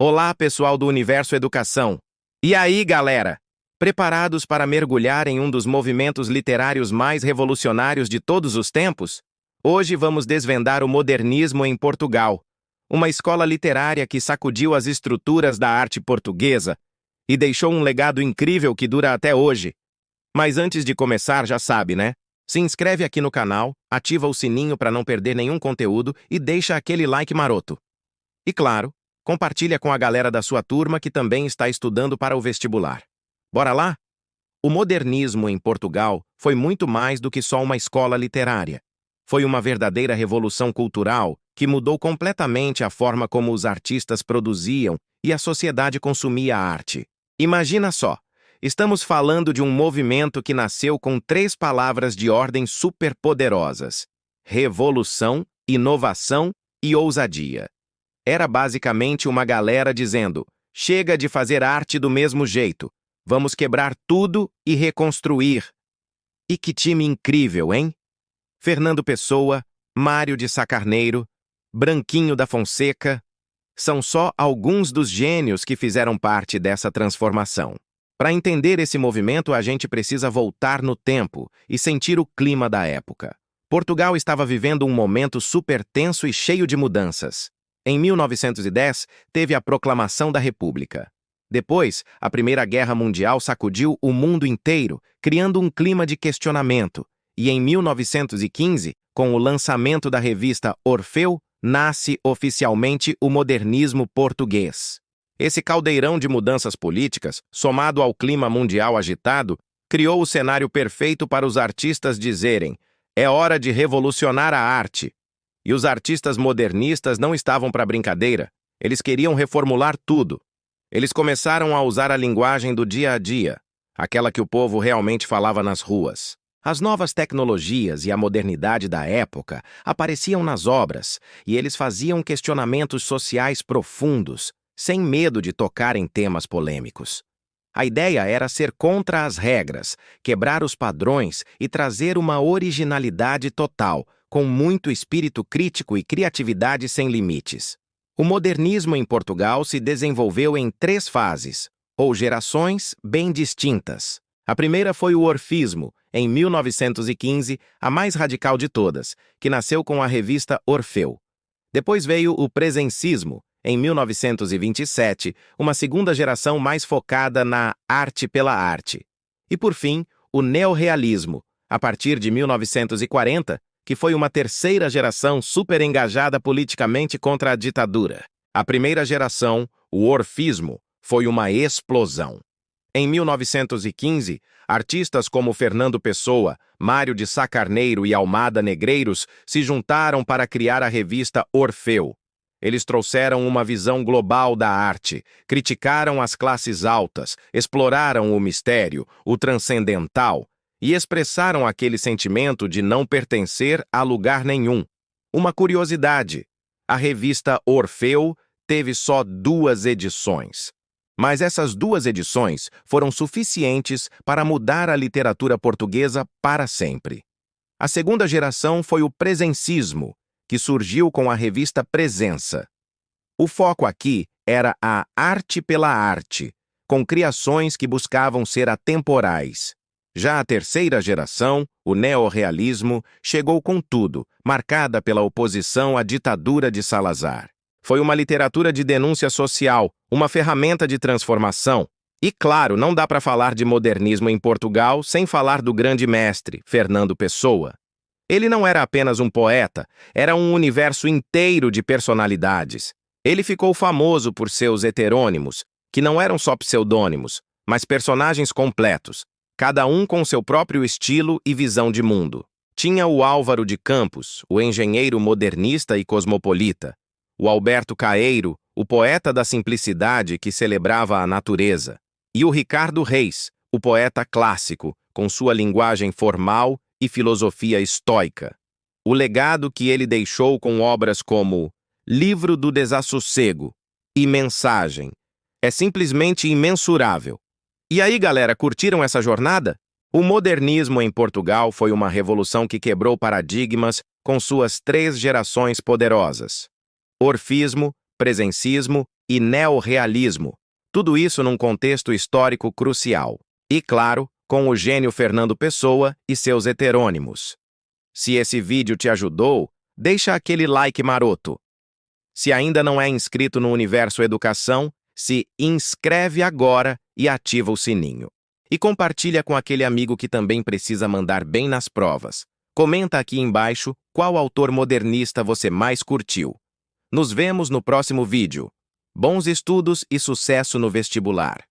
Olá, pessoal do Universo Educação. E aí, galera? Preparados para mergulhar em um dos movimentos literários mais revolucionários de todos os tempos? Hoje vamos desvendar o modernismo em Portugal, uma escola literária que sacudiu as estruturas da arte portuguesa e deixou um legado incrível que dura até hoje. Mas antes de começar, já sabe, né? Se inscreve aqui no canal, ativa o sininho para não perder nenhum conteúdo e deixa aquele like maroto. E claro, compartilha com a galera da sua turma que também está estudando para o vestibular. Bora lá? O modernismo em Portugal foi muito mais do que só uma escola literária. Foi uma verdadeira revolução cultural que mudou completamente a forma como os artistas produziam e a sociedade consumia a arte. Imagina só, estamos falando de um movimento que nasceu com 3 palavras de ordem superpoderosas: revolução, inovação e ousadia. Era basicamente uma galera dizendo: chega de fazer arte do mesmo jeito, vamos quebrar tudo e reconstruir. E que time incrível, hein? Fernando Pessoa, Mário de Sá Carneiro, Branquinho da Fonseca, são só alguns dos gênios que fizeram parte dessa transformação. Para entender esse movimento, a gente precisa voltar no tempo e sentir o clima da época. Portugal estava vivendo um momento super tenso e cheio de mudanças. Em 1910, teve a proclamação da República. Depois, a Primeira Guerra Mundial sacudiu o mundo inteiro, criando um clima de questionamento. E em 1915, com o lançamento da revista Orfeu, nasce oficialmente o modernismo português. Esse caldeirão de mudanças políticas, somado ao clima mundial agitado, criou o cenário perfeito para os artistas dizerem: é hora de revolucionar a arte. E os artistas modernistas não estavam para brincadeira, eles queriam reformular tudo. Eles começaram a usar a linguagem do dia a dia, aquela que o povo realmente falava nas ruas. As novas tecnologias e a modernidade da época apareciam nas obras, e eles faziam questionamentos sociais profundos, sem medo de tocar em temas polêmicos. A ideia era ser contra as regras, quebrar os padrões e trazer uma originalidade total, com muito espírito crítico e criatividade sem limites. O modernismo em Portugal se desenvolveu em 3 fases, ou gerações, bem distintas. A primeira foi o orfismo, em 1915, a mais radical de todas, que nasceu com a revista Orfeu. Depois veio o presencismo, em 1927, uma segunda geração mais focada na arte pela arte. E, por fim, o neorrealismo, a partir de 1940, que foi uma terceira geração super engajada politicamente contra a ditadura. A primeira geração, o orfismo, foi uma explosão. Em 1915, artistas como Fernando Pessoa, Mário de Sá Carneiro e Almada Negreiros se juntaram para criar a revista Orfeu. Eles trouxeram uma visão global da arte, criticaram as classes altas, exploraram o mistério, o transcendental, e expressaram aquele sentimento de não pertencer a lugar nenhum. Uma curiosidade: a revista Orfeu teve só 2 edições. Mas essas 2 edições foram suficientes para mudar a literatura portuguesa para sempre. A segunda geração foi o presencismo, que surgiu com a revista Presença. O foco aqui era a arte pela arte, com criações que buscavam ser atemporais. Já a terceira geração, o neorrealismo, chegou com tudo, marcada pela oposição à ditadura de Salazar. Foi uma literatura de denúncia social, uma ferramenta de transformação. E claro, não dá para falar de modernismo em Portugal sem falar do grande mestre, Fernando Pessoa. Ele não era apenas um poeta, era um universo inteiro de personalidades. Ele ficou famoso por seus heterônimos, que não eram só pseudônimos, mas personagens completos, cada um com seu próprio estilo e visão de mundo. Tinha o Álvaro de Campos, o engenheiro modernista e cosmopolita, o Alberto Caeiro, o poeta da simplicidade que celebrava a natureza, e o Ricardo Reis, o poeta clássico, com sua linguagem formal e filosofia estoica. O legado que ele deixou com obras como Livro do Desassossego e Mensagem é simplesmente imensurável. E aí, galera, curtiram essa jornada? O modernismo em Portugal foi uma revolução que quebrou paradigmas com suas 3 gerações poderosas: orfismo, presencismo e neorrealismo. Tudo isso num contexto histórico crucial. E, claro, com o gênio Fernando Pessoa e seus heterônimos. Se esse vídeo te ajudou, deixa aquele like maroto. Se ainda não é inscrito no Universo Educação, se inscreve agora e ativa o sininho. E compartilha com aquele amigo que também precisa mandar bem nas provas. Comenta aqui embaixo qual autor modernista você mais curtiu. Nos vemos no próximo vídeo. Bons estudos e sucesso no vestibular!